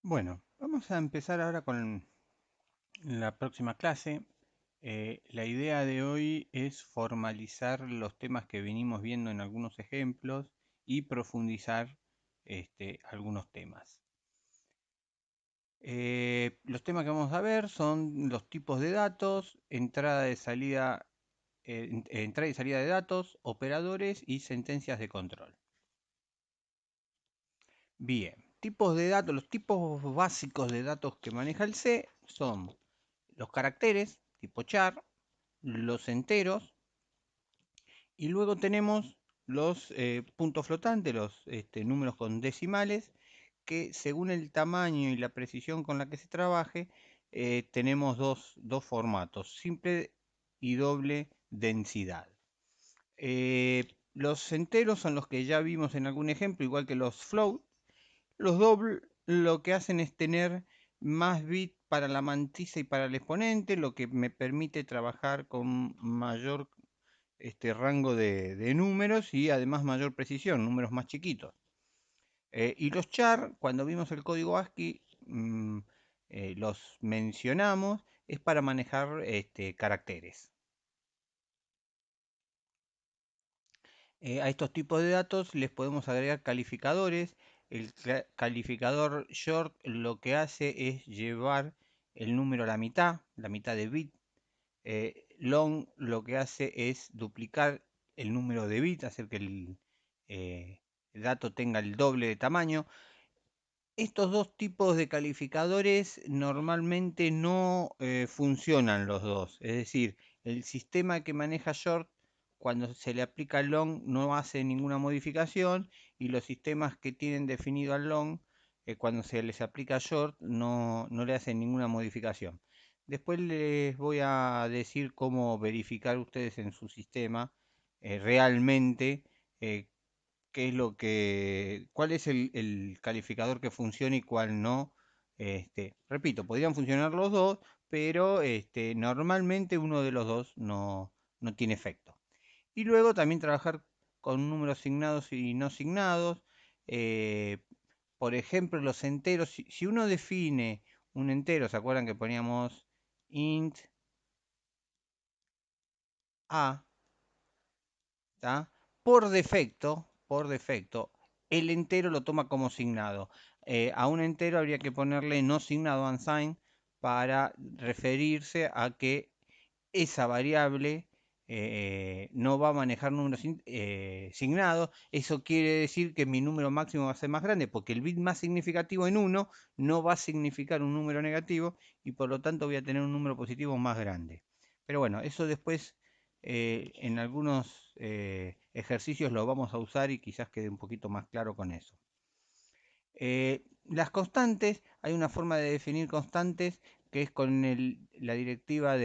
Bueno, vamos a empezar ahora con la próxima clase. La idea de hoy es formalizar los temas que venimos viendo en algunos ejemplos y profundizar algunos temas. Los temas que vamos a ver son los tipos de datos, entrada y salida de datos, operadores y sentencias de control. Bien, tipos de datos, los tipos básicos de datos que maneja el C son los caracteres, tipo char, los enteros, y luego tenemos los puntos flotantes, los números con decimales, que según el tamaño y la precisión con la que se trabaje, tenemos dos formatos, simple y doble densidad. Los enteros son los que ya vimos en algún ejemplo, igual que los float. Los doble lo que hacen es tener más bits para la mantisa y para el exponente, lo que me permite trabajar con mayor rango de números y además mayor precisión, números más chiquitos. Y los char, cuando vimos el código ASCII, los mencionamos, es para manejar caracteres. A estos tipos de datos les podemos agregar calificadores. El calificador short lo que hace es llevar el número a la mitad de bit. Long lo que hace es duplicar el número de bits, hacer que el dato tenga el doble de tamaño. Estos dos tipos de calificadores normalmente no funcionan los dos. Es decir, el sistema que maneja short, cuando se le aplica al long, no hace ninguna modificación, y los sistemas que tienen definido al long, cuando se les aplica short, no le hacen ninguna modificación. Después les voy a decir cómo verificar ustedes en su sistema realmente eh, cuál es el calificador que funciona y cuál no. Repito, podrían funcionar los dos, pero normalmente uno de los dos no tiene efecto. Y luego también trabajar con números signados y no signados. eh, por ejemplo, los enteros. Si uno define un entero, ¿se acuerdan que poníamos int a? ¿Tá? Por defecto, el entero lo toma como signado. A un entero habría que ponerle no signado unsigned para referirse a que esa variable no va a manejar números signados. Eso quiere decir que mi número máximo va a ser más grande, porque el bit más significativo en 1 no va a significar un número negativo, y por lo tanto voy a tener un número positivo más grande. Pero bueno, eso después en algunos ejercicios lo vamos a usar y quizás quede un poquito más claro con eso. Las constantes, hay una forma de definir constantes que es con la directiva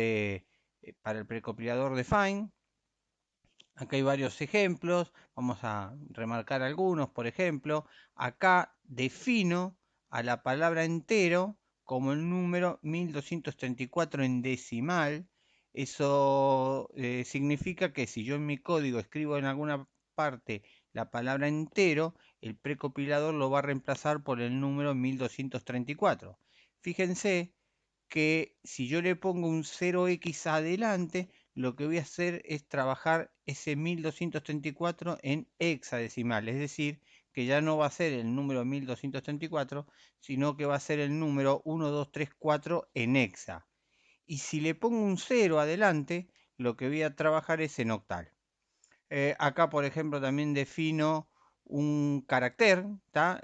para el precompilador define. Acá hay varios ejemplos, vamos a remarcar algunos. Por ejemplo, acá defino a la palabra entero como el número 1234 en decimal. Eso significa que si yo en mi código escribo en alguna parte la palabra entero, el precompilador lo va a reemplazar por el número 1234. Fíjense que si yo le pongo un 0x adelante, lo que voy a hacer es trabajar ese 1234 en hexadecimal, es decir, que ya no va a ser el número 1234, sino que va a ser el número 1234 en hexa. Y si le pongo un 0 adelante, lo que voy a trabajar es en octal. Acá, por ejemplo, también defino un carácter, ¿tá?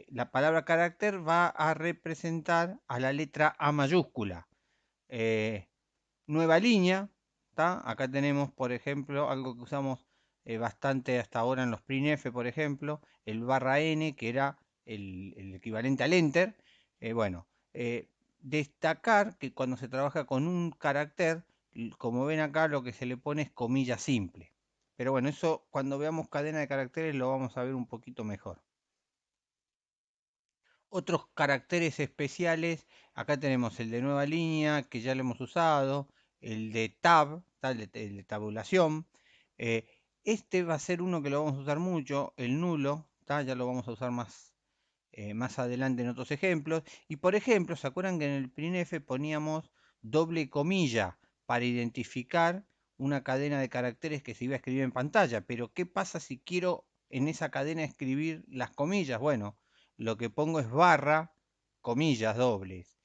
La palabra carácter va a representar a la letra A mayúscula. Eh, Nueva línea, ¿tá? Acá tenemos, por ejemplo, algo que usamos bastante hasta ahora en los printf, por ejemplo, el barra n, que era el equivalente al enter. Bueno, destacar que cuando se trabaja con un carácter, como ven acá, lo que se le pone es comilla simple. Pero bueno, eso cuando veamos cadena de caracteres lo vamos a ver un poquito mejor. Otros caracteres especiales, acá tenemos el de nueva línea, que ya lo hemos usado, el de tab, el de tabulación. Este va a ser uno que lo vamos a usar mucho, el nulo, ya lo vamos a usar más más adelante en otros ejemplos. Y por ejemplo, ¿se acuerdan que en el PRINF poníamos doble comilla para identificar una cadena de caracteres que se iba a escribir en pantalla? Pero ¿qué pasa si quiero en esa cadena escribir las comillas? Bueno, lo que pongo es barra, comillas dobles.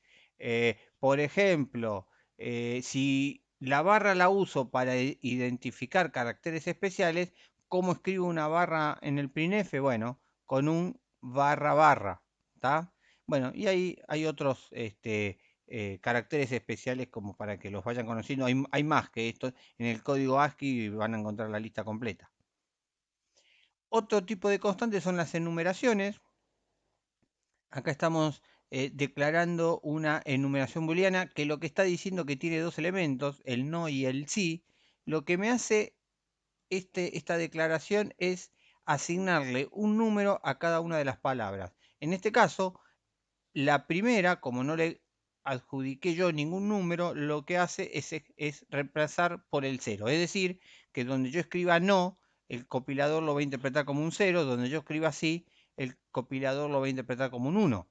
Por ejemplo, si la barra la uso para identificar caracteres especiales, ¿cómo escribo una barra en el PRINF? Bueno, con un barra barra, ¿está? Bueno, y ahí hay otros caracteres especiales como para que los vayan conociendo. Hay más que esto. En el código ASCII van a encontrar la lista completa. Otro tipo de constantes son las enumeraciones. Acá estamos declarando una enumeración booleana que lo que está diciendo que tiene dos elementos, el no y el sí. Lo que me hace esta declaración es asignarle un número a cada una de las palabras. En este caso, la primera, como no le adjudiqué yo ningún número, lo que hace es reemplazar por el cero. Es decir, que donde yo escriba no, el compilador lo va a interpretar como un cero, donde yo escriba sí, el compilador lo va a interpretar como un uno.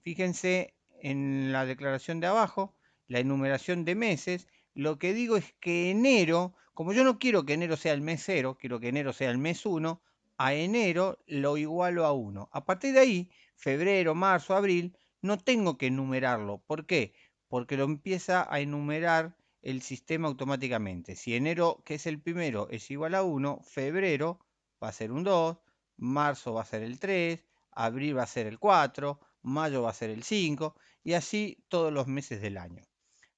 Fíjense en la declaración de abajo, la enumeración de meses, lo que digo es que enero, como yo no quiero que enero sea el mes cero, quiero que enero sea el mes uno, a enero lo igualo a uno. A partir de ahí, febrero, marzo, abril, no tengo que enumerarlo. ¿Por qué? Porque lo empieza a enumerar el sistema automáticamente. Si enero, que es el primero, es igual a 1, febrero va a ser un 2, marzo va a ser el 3, abril va a ser el 4, mayo va a ser el 5 y así todos los meses del año.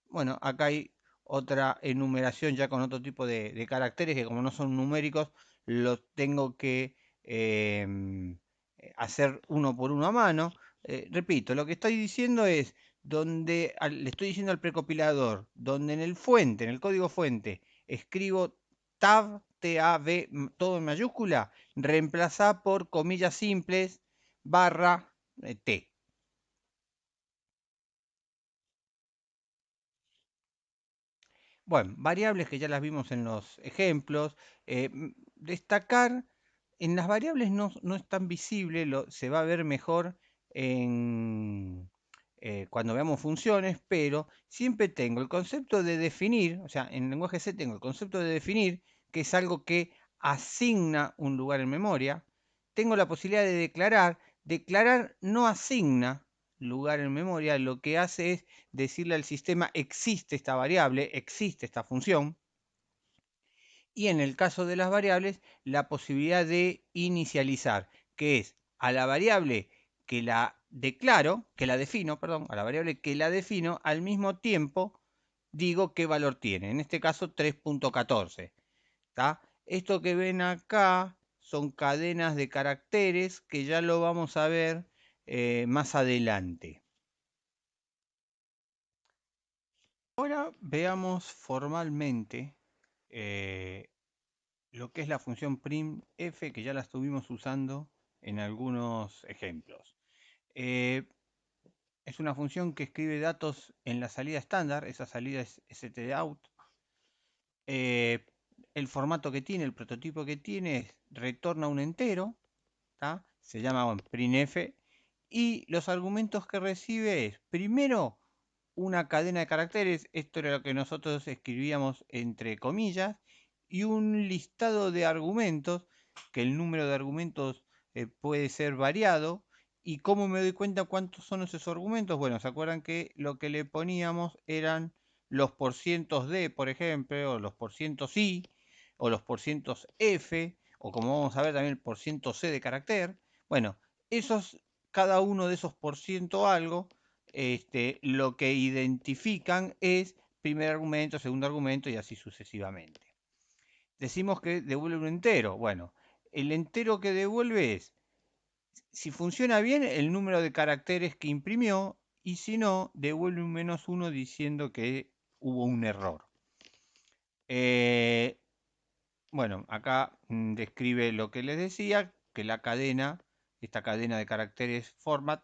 Bueno, acá hay otra enumeración ya con otro tipo de caracteres que como no son numéricos, los tengo que hacer uno por uno a mano. Repito, lo que estoy diciendo es donde le estoy diciendo al precopilador, donde en el fuente, en el código fuente, escribo tab, TAB, todo en mayúscula, reemplazar por comillas simples, barra, T. Bueno, variables que ya las vimos en los ejemplos. Destacar, en las variables no es tan visible, se va a ver mejor cuando veamos funciones, pero siempre tengo el concepto de definir, o sea, en lenguaje C tengo el concepto de definir, que es algo que asigna un lugar en memoria. Tengo la posibilidad de declarar. Declarar no asigna lugar en memoria, lo que hace es decirle al sistema existe esta variable, existe esta función, y en el caso de las variables, la posibilidad de inicializar, que es a la variable que la declaro, que la defino, perdón, a la variable que la defino, al mismo tiempo digo qué valor tiene, en este caso 3.14. Esto que ven acá son cadenas de caracteres que ya lo vamos a ver más adelante. Ahora veamos formalmente eh, lo que es la función primf, que ya la estuvimos usando en algunos ejemplos. Eh, es una función que escribe datos en la salida estándar, esa salida es stdout. Eh, el formato que tiene, el prototipo que tiene es retorna un entero, ¿tá? Se llama bueno, printf, y los argumentos que recibe es, primero, una cadena de caracteres, esto era lo que nosotros escribíamos entre comillas, y un listado de argumentos, que el número de argumentos puede ser variado. ¿Y cómo me doy cuenta cuántos son esos argumentos? Bueno, ¿se acuerdan que lo que le poníamos eran los porcientos D, por ejemplo, o los porcientos I, o los porcientos F, o como vamos a ver también el porciento C de carácter? Bueno, esos, cada uno de esos porciento algo, lo que identifican es primer argumento, segundo argumento y así sucesivamente. Decimos que devuelve un entero. Bueno, el entero que devuelve es, si funciona bien, el número de caracteres que imprimió, y si no, devuelve un -1 diciendo que hubo un error. Eh, bueno, acá describe lo que les decía, que la cadena, esta cadena de caracteres format,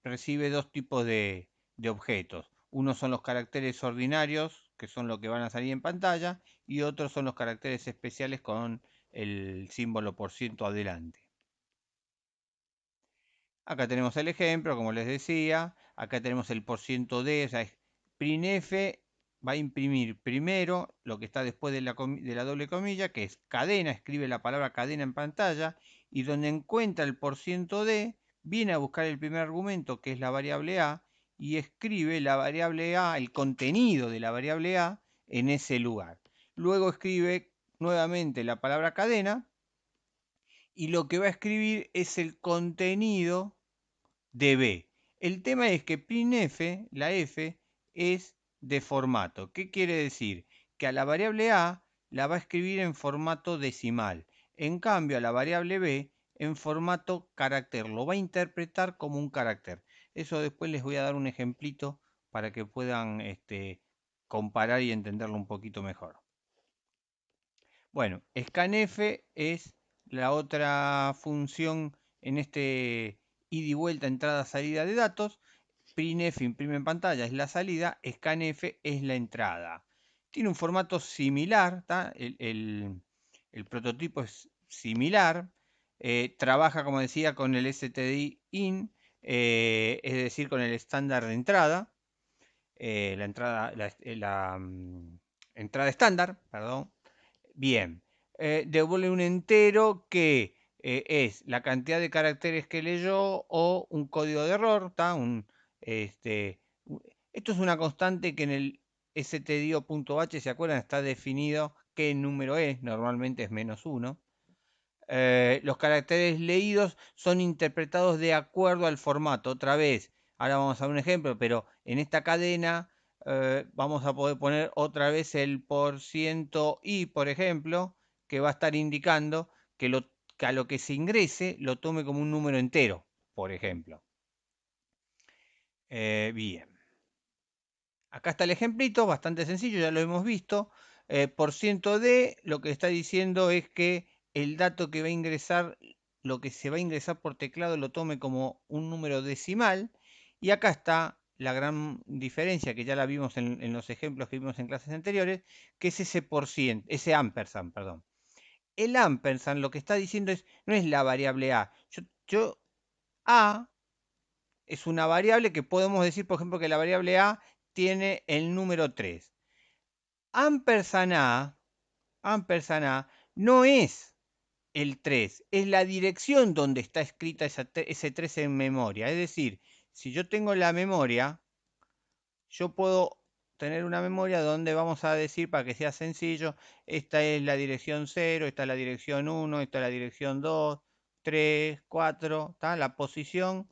recibe dos tipos de objetos. Unos son los caracteres ordinarios, que son los que van a salir en pantalla, y otros son los caracteres especiales con el símbolo por ciento adelante. Acá tenemos el ejemplo, como les decía. Acá tenemos el %d, o sea, printf va a imprimir primero lo que está después de la doble comilla, que es cadena, escribe la palabra cadena en pantalla, y donde encuentra el %d, viene a buscar el primer argumento, que es la variable a, y escribe la variable a, el contenido de la variable a, en ese lugar. Luego escribe nuevamente la palabra cadena, y lo que va a escribir es el contenido de B. El tema es que printf, la f, es de formato. ¿Qué quiere decir? Que a la variable a la va a escribir en formato decimal. En cambio, a la variable b en formato carácter. Lo va a interpretar como un carácter. Eso después les voy a dar un ejemplito para que puedan comparar y entenderlo un poquito mejor. Bueno, scanf es la otra función en este ida y vuelta, entrada, salida de datos. Printf imprime en pantalla es la salida, scanf es la entrada. Tiene un formato similar, el prototipo es similar. Trabaja, como decía, con el std in, es decir, con el estándar de entrada. Entrada estándar, perdón. Bien, devuelve un entero que es la cantidad de caracteres que leyó o un código de error, ¿tá? Esto es una constante que en el stdio.h, ¿se acuerdan? Está definido qué número es, normalmente es -1. Los caracteres leídos son interpretados de acuerdo al formato. Otra vez, ahora vamos a ver un ejemplo, pero en esta cadena vamos a poder poner otra vez el %i, por ejemplo, que va a estar indicando que a lo que se ingrese lo tome como un número entero, por ejemplo. Bien. Acá está el ejemplito, bastante sencillo, ya lo hemos visto. %d lo que está diciendo es que el dato que va a ingresar, lo que se va a ingresar por teclado, lo tome como un número decimal. Y acá está la gran diferencia, que ya la vimos en los ejemplos que vimos en clases anteriores, que es ese ampersand, perdón. El ampersand lo que está diciendo no es la variable a. A es una variable que podemos decir, por ejemplo, que la variable a tiene el número 3. Ampersand a no es el 3, es la dirección donde está escrita ese 3 en memoria. Es decir, si yo tengo la memoria, yo puedo tener una memoria donde vamos a decir, para que sea sencillo, esta es la dirección 0, esta es la dirección 1, esta es la dirección 2, 3, 4, ¿está? La posición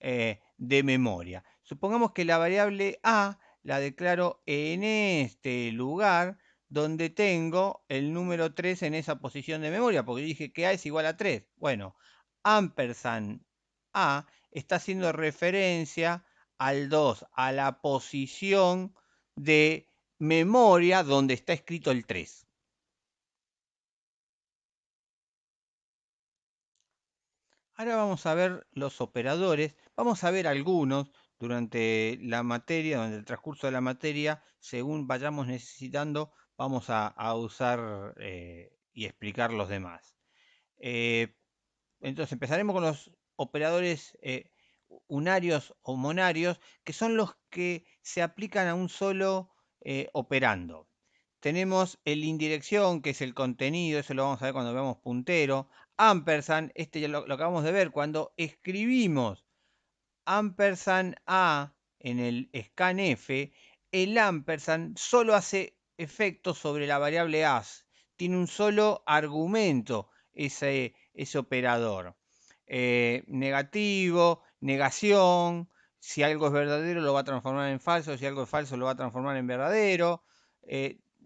de memoria. Supongamos que la variable a la declaro en este lugar donde tengo el número 3 en esa posición de memoria, porque dije que a es igual a 3. Bueno, ampersand a está haciendo referencia al 2, a la posición de memoria donde está escrito el 3. Ahora vamos a ver los operadores, vamos a ver algunos durante la materia, durante el transcurso de la materia, según vayamos necesitando, vamos a usar y explicar los demás. Eh, entonces empezaremos con los operadores unarios o monarios, que son los que se aplican a un solo operando. Tenemos el indirección, que es el contenido, eso lo vamos a ver cuando veamos puntero. Ampersand, este ya lo acabamos de ver, cuando escribimos ampersand a en el scanf, el ampersand solo hace efecto sobre la variable as. Tiene un solo argumento ese operador. Negativo, negación, si algo es verdadero lo va a transformar en falso, si algo es falso lo va a transformar en verdadero.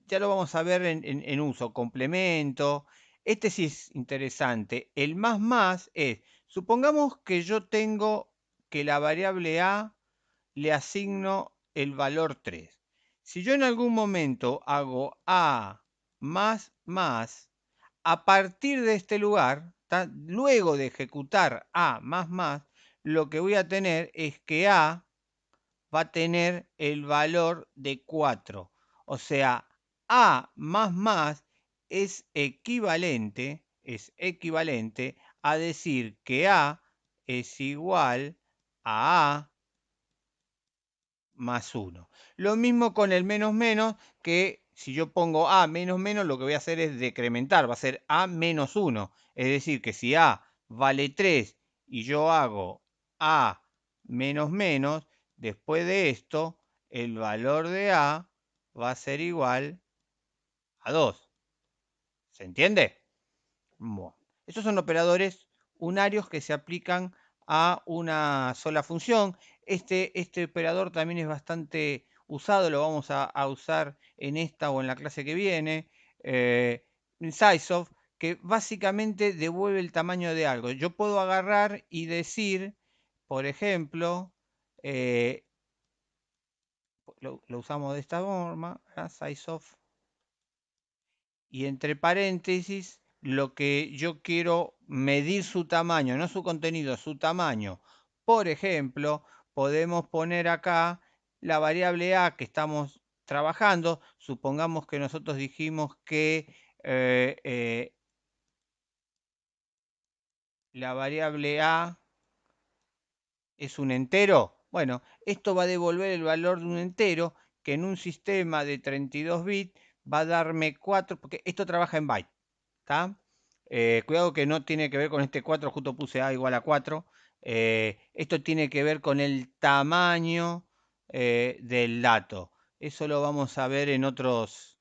Ya lo vamos a ver en uso, complemento. Este sí es interesante. El más es, supongamos que yo tengo que la variable a le asigno el valor 3. Si yo en algún momento hago a más, a partir de este lugar, luego de ejecutar a más, lo que voy a tener es que a va a tener el valor de 4. O sea, a más es equivalente a decir que a es igual a más 1. Lo mismo con el menos menos, que si yo pongo a menos menos, lo que voy a hacer es decrementar, va a ser a menos 1. Es decir, que si a vale 3 y yo hago a menos menos, después de esto, el valor de a va a ser igual a 2. ¿Se entiende? Bueno, estos son operadores unarios que se aplican a una sola función. Este operador también es bastante usado, lo vamos a usar en esta o en la clase que viene. Sizeof, que básicamente devuelve el tamaño de algo. Yo puedo agarrar y decir, por ejemplo, lo usamos de esta forma, sizeof, y entre paréntesis lo que yo quiero medir su tamaño, no su contenido, su tamaño. Por ejemplo, podemos poner acá la variable a que estamos trabajando. Supongamos que nosotros dijimos que la variable a es un entero. Bueno, esto va a devolver el valor de un entero que en un sistema de 32 bits va a darme 4, porque esto trabaja en byte. ¿Está? Cuidado que no tiene que ver con este 4, justo puse a igual a 4. Esto tiene que ver con el tamaño del dato. Eso lo vamos a ver en otros,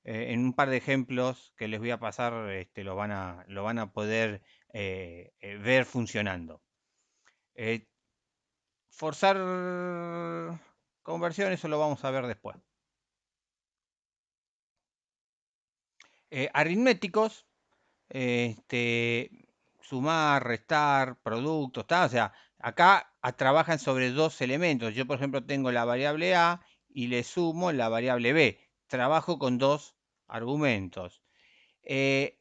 en un par de ejemplos que les voy a pasar, lo van a poder ver funcionando. Forzar conversión, eso lo vamos a ver después. Aritméticos, sumar, restar, productos, ¿tá? O sea, acá trabajan sobre dos elementos. Yo, por ejemplo, tengo la variable a y le sumo la variable b. Trabajo con dos argumentos.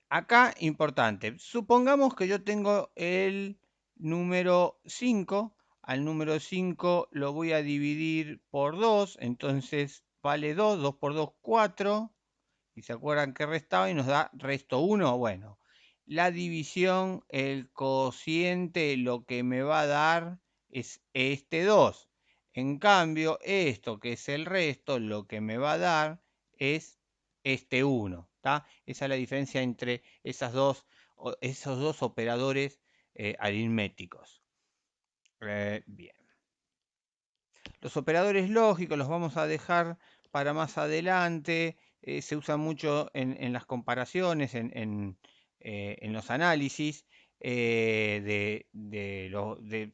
Acá, importante, supongamos que yo tengo el número 5. Al número 5 lo voy a dividir por 2, entonces vale 2, 2 por 2, 4. Y se acuerdan que restaba y nos da resto 1. Bueno, la división, el cociente, lo que me va a dar es este 2. En cambio, esto que es el resto, lo que me va a dar es este 1. ¿Tá? Esa es la diferencia entre esos dos operadores aritméticos. Bien. Los operadores lógicos los vamos a dejar para más adelante. Se usan mucho en las comparaciones, en los análisis de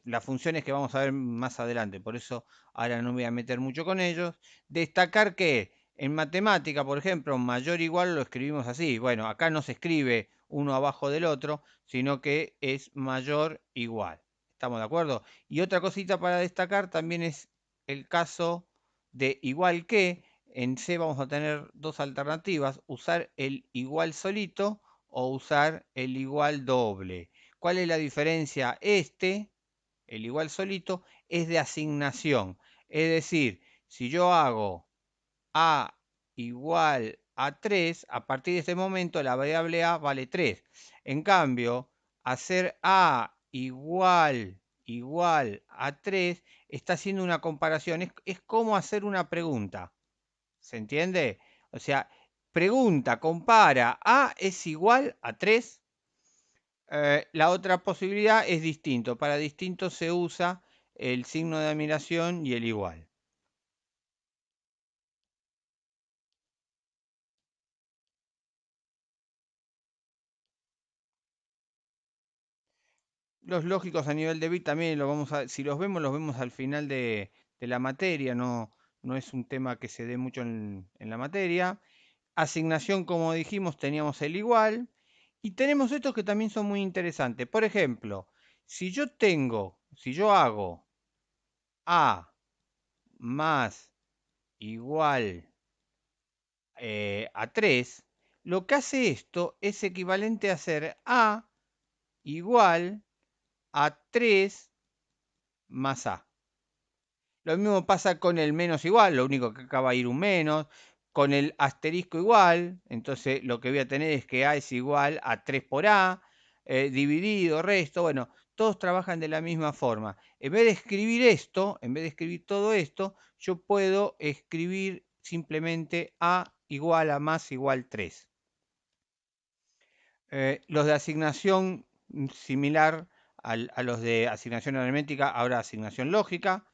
las funciones que vamos a ver más adelante. Por eso ahora no me voy a meter mucho con ellos. Destacar que en matemática, por ejemplo, mayor o igual lo escribimos así. Bueno, acá no se escribe uno abajo del otro, sino que es mayor igual. ¿Estamos de acuerdo? Y otra cosita para destacar también es el caso de igual que. En C vamos a tener dos alternativas, usar el igual solito o usar el igual doble. ¿Cuál es la diferencia? El igual solito, es de asignación. Es decir, si yo hago a igual a 3, a partir de este momento la variable a vale 3. En cambio, hacer a igual a 3 está haciendo una comparación. Es como hacer una pregunta. ¿Se entiende? O sea, pregunta, compara, a es igual a 3. La otra posibilidad es distinto. Para distinto se usa el signo de admiración y el igual. Los lógicos a nivel de bit también lo vamos a, si los vemos al final de la materia, no es un tema que se dé mucho en la materia. Asignación, como dijimos, teníamos el igual. Y tenemos estos que también son muy interesantes. Por ejemplo, si yo hago a más igual a 3, lo que hace esto es equivalente a hacer a igual a 3 más a. Lo mismo pasa con el menos igual, lo único que acá va a ir un menos. Con el asterisco igual, entonces lo que voy a tener es que a es igual a 3 por a, dividido, resto. Bueno, todos trabajan de la misma forma. En vez de escribir esto, en vez de escribir todo esto, yo puedo escribir simplemente A igual a más igual 3. Los de asignación similar a los de asignación aritmética, ahora asignación lógica,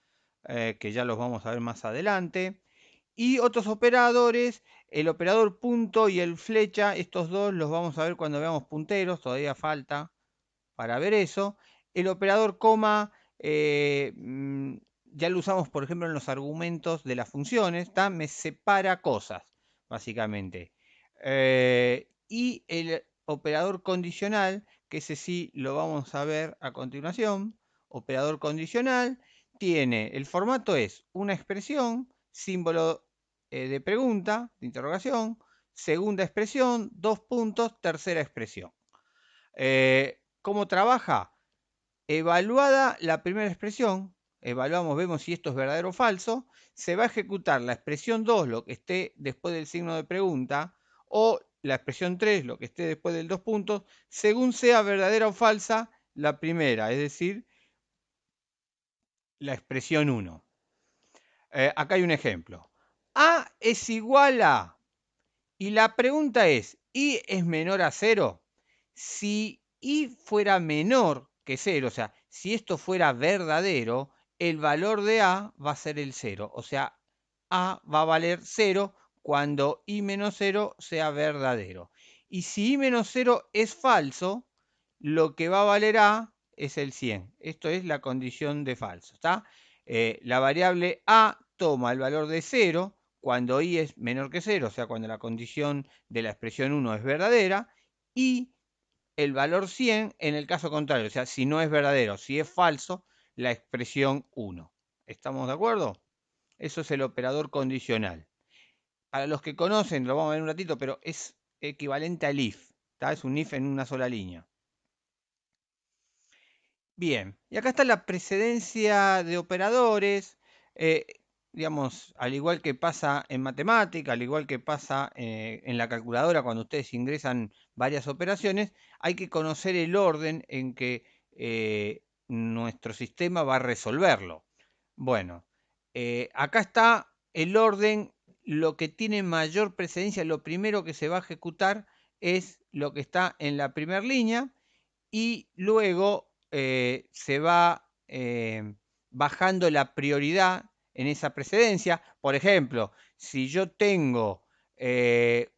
que ya los vamos a ver más adelante. Y otros operadores, el operador punto y el flecha, estos dos los vamos a ver cuando veamos punteros, todavía falta para ver eso. El operador coma, ya lo usamos, por ejemplo, en los argumentos de las funciones, me separa cosas, básicamente. Y el operador condicional, que ese sí lo vamos a ver a continuación. Operador condicional tiene, el formato es una expresión, símbolo de pregunta, de interrogación, segunda expresión, dos puntos, tercera expresión. ¿Cómo trabaja? Evaluada la primera expresión, evaluamos, vemos si esto es verdadero o falso, se va a ejecutar la expresión 2, lo que esté después del signo de pregunta, o la expresión 3, lo que esté después del dos puntos, según sea verdadera o falsa la primera, es decir, la expresión 1. Acá hay un ejemplo. A es igual a, y la pregunta es, ¿I es menor a 0? Si I fuera menor que 0, o sea, si esto fuera verdadero, el valor de A va a ser el 0. O sea, A va a valer 0 cuando I menos 0 sea verdadero. Y si I menos 0 es falso, lo que va a valer A es el 100. Esto es la condición de falso. ¿Está? La variable A toma el valor de 0 cuando I es menor que 0, o sea, cuando la condición de la expresión 1 es verdadera, y el valor 100 en el caso contrario, o sea, si no es verdadero, si es falso, la expresión 1. ¿Estamos de acuerdo? Eso es el operador condicional. Para los que conocen, lo vamos a ver un ratito, pero es equivalente al if. ¿Tá? Es un if en una sola línea. Bien, y acá está la precedencia de operadores. eh, digamos, al igual que pasa en matemática, al igual que pasa en la calculadora cuando ustedes ingresan varias operaciones, hay que conocer el orden en que nuestro sistema va a resolverlo. Bueno, acá está el orden, lo que tiene mayor precedencia, lo primero que se va a ejecutar es lo que está en la primera línea y luego se va bajando la prioridad en esa precedencia. Por ejemplo, si yo tengo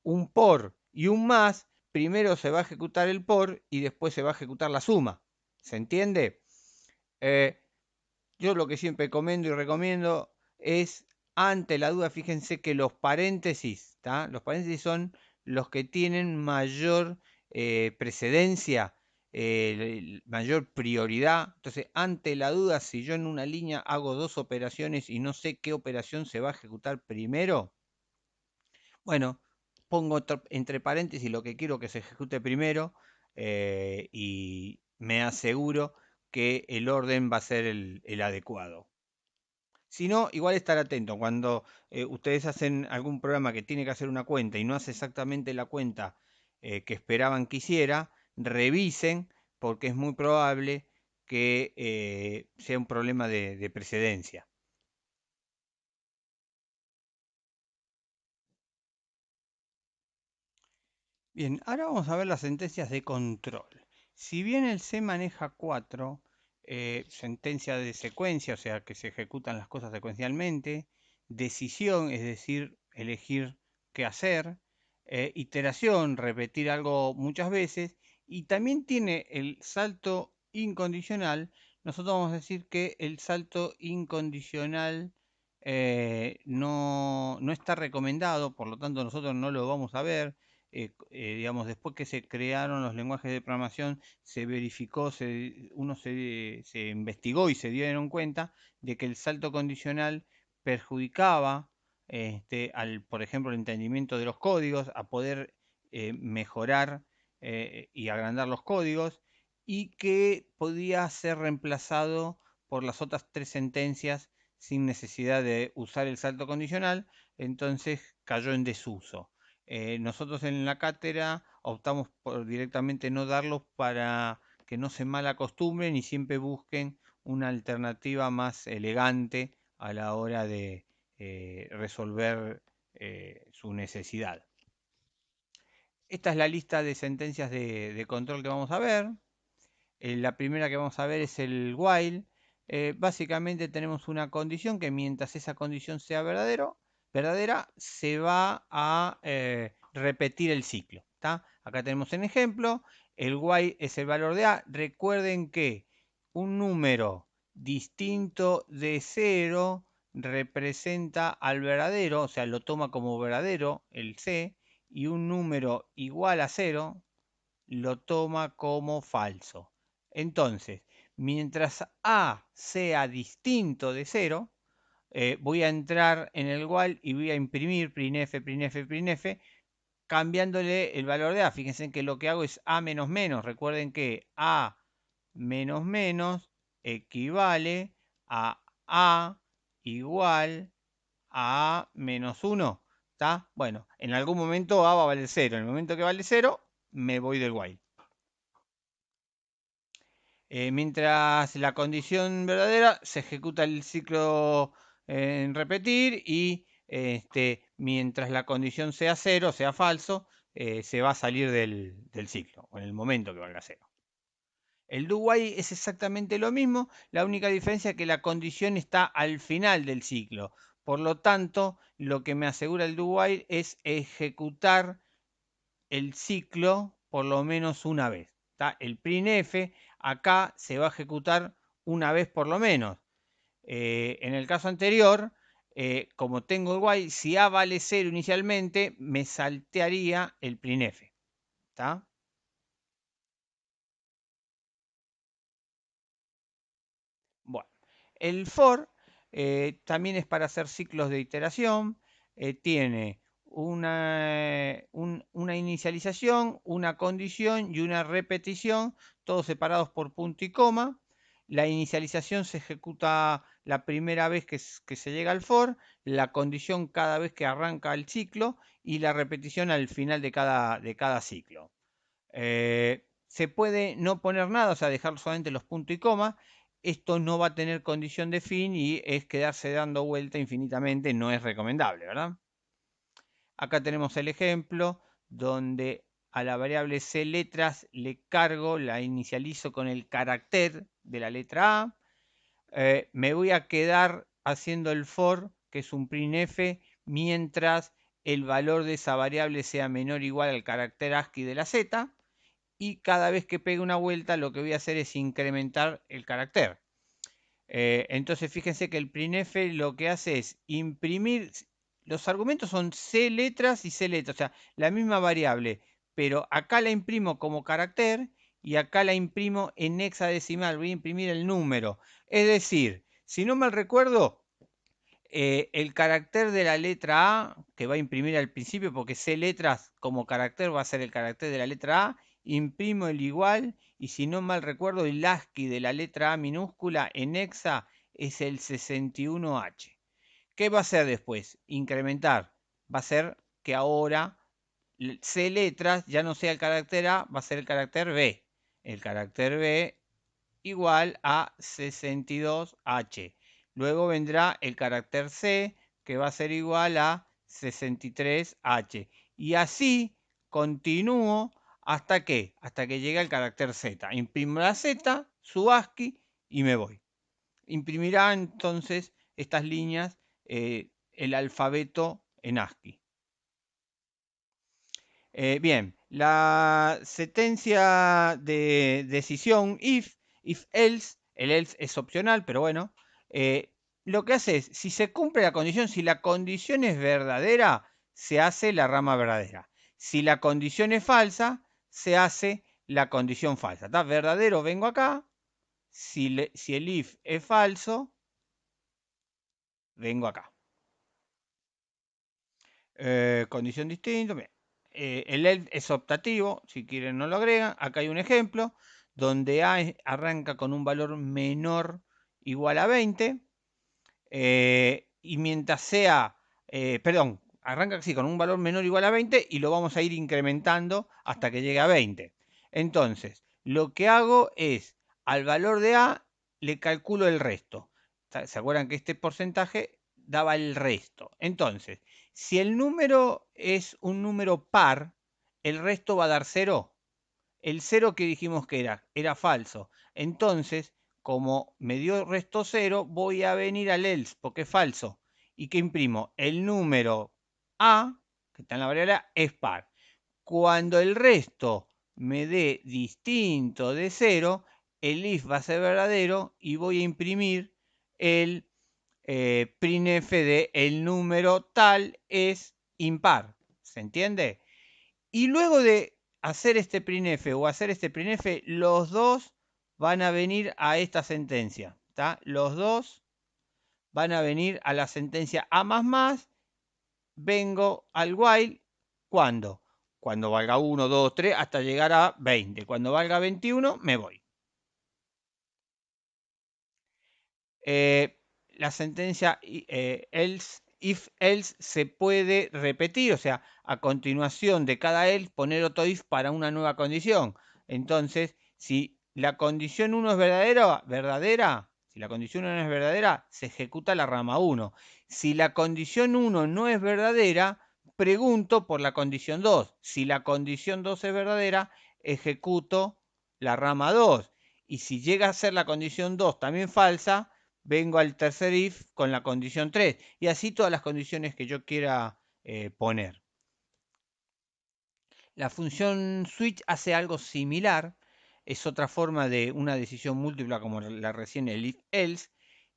un por y un más, primero se va a ejecutar el por y después se va a ejecutar la suma. ¿Se entiende? Eh, yo lo que siempre comento y recomiendo es, ante la duda, fíjense que los paréntesis, ¿tá? Los paréntesis son los que tienen mayor precedencia, mayor prioridad. Entonces, ante la duda, si yo en una línea hago dos operaciones y no sé qué operación se va a ejecutar primero, bueno, pongo entre paréntesis lo que quiero que se ejecute primero y me aseguro que el orden va a ser el adecuado. Si no, igual estar atento. Cuando ustedes hacen algún programa que tiene que hacer una cuenta y no hace exactamente la cuenta que esperaban que hiciera, revisen porque es muy probable que sea un problema de precedencia. Bien, ahora vamos a ver las sentencias de control. Si bien el C maneja cuatro sentencias de secuencia, o sea que se ejecutan las cosas secuencialmente, decisión, es decir, elegir qué hacer, iteración, repetir algo muchas veces, y también tiene el salto incondicional. Nosotros vamos a decir que el salto incondicional no está recomendado, por lo tanto nosotros no lo vamos a ver. Digamos, después que se crearon los lenguajes de programación, se verificó, se investigó y se dieron cuenta de que el salto condicional perjudicaba por ejemplo, el entendimiento de los códigos, a poder mejorar y agrandar los códigos, y que podía ser reemplazado por las otras tres sentencias sin necesidad de usar el salto condicional, entonces cayó en desuso. Nosotros en la cátedra optamos por directamente no darlos para que no se mal acostumbren y siempre busquen una alternativa más elegante a la hora de resolver su necesidad. Esta es la lista de sentencias de control que vamos a ver. La primera que vamos a ver es el while. Básicamente tenemos una condición que mientras esa condición sea verdadera, se va a repetir el ciclo. ¿Tá? Acá tenemos un ejemplo. El while es el valor de A. Recuerden que un número distinto de 0 representa al verdadero, o sea, lo toma como verdadero el C, y un número igual a 0 lo toma como falso. Entonces, mientras A sea distinto de 0, voy a entrar en el while y voy a imprimir printf, printf, printf, cambiándole el valor de A. Fíjense que lo que hago es A menos menos. Recuerden que A menos menos equivale a A igual a A menos 1. ¿Está? Bueno, en algún momento A va a valer 0. En el momento que vale 0, me voy del while. Mientras la condición verdadera se ejecuta el ciclo en repetir y mientras la condición sea 0, sea falso, se va a salir del ciclo o en el momento que valga 0. El do while es exactamente lo mismo, la única diferencia es que la condición está al final del ciclo. Por lo tanto, lo que me asegura el do while es ejecutar el ciclo por lo menos una vez. ¿Tá? El printf acá se va a ejecutar una vez por lo menos. En el caso anterior, como tengo el while, si A vale 0 inicialmente, me saltearía el printf. ¿Tá? Bueno, el for también es para hacer ciclos de iteración. Tiene una inicialización, una condición y una repetición, todos separados por punto y coma. La inicialización se ejecuta la primera vez que se llega al for, la condición cada vez que arranca el ciclo y la repetición al final de cada ciclo. Se puede no poner nada, o sea, dejar solamente los puntos y coma. Esto no va a tener condición de fin y es quedarse dando vuelta infinitamente, no es recomendable, ¿verdad? Acá tenemos el ejemplo donde a la variable C letras le cargo, la inicializo con el carácter de la letra A. Me voy a quedar haciendo el for, que es un printf, mientras el valor de esa variable sea menor o igual al carácter ASCII de la Z. Y cada vez que pegue una vuelta lo que voy a hacer es incrementar el carácter. Entonces fíjense que el printf lo que hace es imprimir, los argumentos son C letras y C letras, o sea, la misma variable, pero acá la imprimo como carácter y acá la imprimo en hexadecimal, voy a imprimir el número. Es decir, si no mal recuerdo, el carácter de la letra A, que va a imprimir al principio, porque C letras como carácter va a ser el carácter de la letra A, imprimo el igual, y si no mal recuerdo, el ASCII de la letra A minúscula en hexa es el 61H. ¿Qué va a hacer después? Incrementar. Va a ser que ahora C letras ya no sea el carácter A, va a ser el carácter B. El carácter B igual a 62H. Luego vendrá el carácter C, que va a ser igual a 63H. Y así continúo hasta que llegue el carácter Z. Imprimo la Z, su ASCII y me voy. Imprimirá entonces estas líneas el alfabeto en ASCII. Bien, la sentencia de decisión if else, el else es opcional, pero bueno, lo que hace es, si se cumple la condición, si la condición es verdadera, se hace la rama verdadera. Si la condición es falsa, se hace la condición falsa. ¿Está? Verdadero, vengo acá. Si el if es falso, vengo acá. Condición distinta. El else es optativo, si quieren no lo agregan. Acá hay un ejemplo donde A arranca con un valor menor igual a 20 y mientras sea, perdón, arranca así con un valor menor igual a 20 y lo vamos a ir incrementando hasta que llegue a 20. Entonces, lo que hago es, al valor de A, le calculo el resto. ¿Se acuerdan que este porcentaje daba el resto? Entonces, si el número es un número par, el resto va a dar 0. El 0 que dijimos que era falso. Entonces, como me dio resto 0, voy a venir al else, porque es falso. ¿Y qué imprimo? El número A, que está en la variable A, es par. Cuando el resto me dé distinto de 0, el if va a ser verdadero y voy a imprimir el printf de el número tal es impar. ¿Se entiende? Y luego de hacer este printf o hacer este printf, los dos van a venir a esta sentencia. ¿Tá? Los dos van a venir a la sentencia A++. Vengo al while, ¿cuándo? Cuando valga 1, 2, 3, hasta llegar a 20. Cuando valga 21, me voy. La sentencia else, if else se puede repetir, o sea, a continuación de cada else poner otro if para una nueva condición. Entonces, si la condición 1 es verdadera, si la condición 1 no es verdadera, se ejecuta la rama 1. Si la condición 1 no es verdadera, pregunto por la condición 2. Si la condición 2 es verdadera, ejecuto la rama 2. Y si llega a ser la condición 2 también falsa, vengo al tercer if con la condición 3 y así todas las condiciones que yo quiera poner. La función switch hace algo similar, es otra forma de una decisión múltipla como la recién el if else,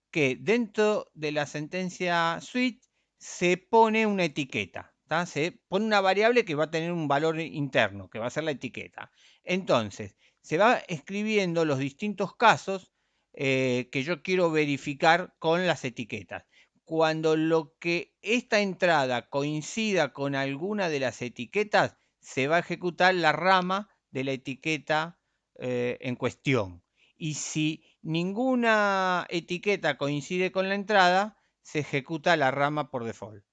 que dentro de la sentencia switch se pone una etiqueta, ¿tá? Se pone una variable que va a tener un valor interno, que va a ser la etiqueta. Entonces, se va escribiendo los distintos casos que yo quiero verificar con las etiquetas. Cuando lo que esta entrada coincida con alguna de las etiquetas, se va a ejecutar la rama de la etiqueta en cuestión. Y si ninguna etiqueta coincide con la entrada, se ejecuta la rama por default.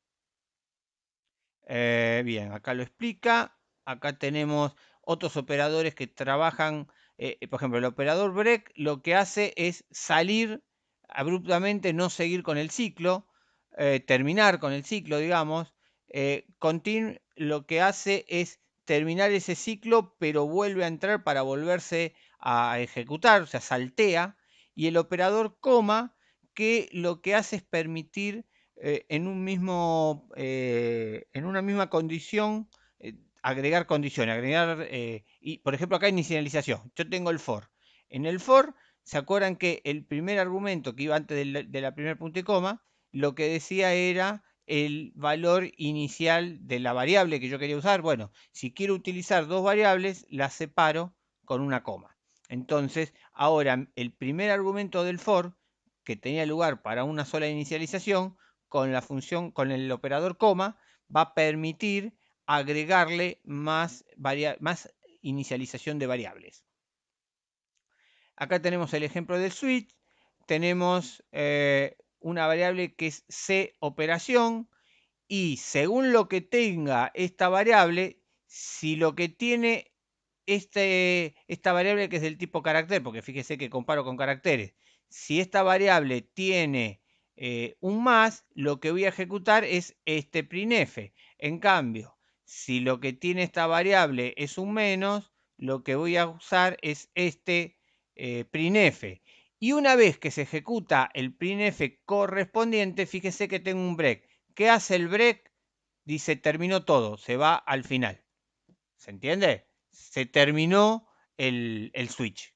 Bien, acá lo explica. Acá tenemos otros operadores que trabajan. Por ejemplo, el operador break lo que hace es salir abruptamente, no seguir con el ciclo, terminar con el ciclo, digamos. Continue lo que hace es terminar ese ciclo, pero vuelve a entrar para volverse a ejecutar, o sea, saltea. Y el operador coma, que lo que hace es permitir en una misma condición, agregar condiciones, y por ejemplo acá inicialización, yo tengo el for. En el for, ¿se acuerdan que el primer argumento que iba antes de la primer punto y coma, lo que decía era el valor inicial de la variable que yo quería usar? Bueno, si quiero utilizar dos variables, las separo con una coma. Entonces, ahora el primer argumento del for, que tenía lugar para una sola inicialización, con la función, con el operador coma, va a permitir agregarle más inicialización de variables. Acá tenemos el ejemplo del switch. Tenemos una variable que es C operación y según lo que tenga esta variable, si lo que tiene esta variable que es del tipo carácter, porque fíjese que comparo con caracteres, si esta variable tiene un más, lo que voy a ejecutar es este printf. En cambio, si lo que tiene esta variable es un menos, lo que voy a usar es este printf. Y una vez que se ejecuta el printf correspondiente, fíjese que tengo un break. ¿Qué hace el break? Dice terminó todo, se va al final. ¿Se entiende? Se terminó el switch.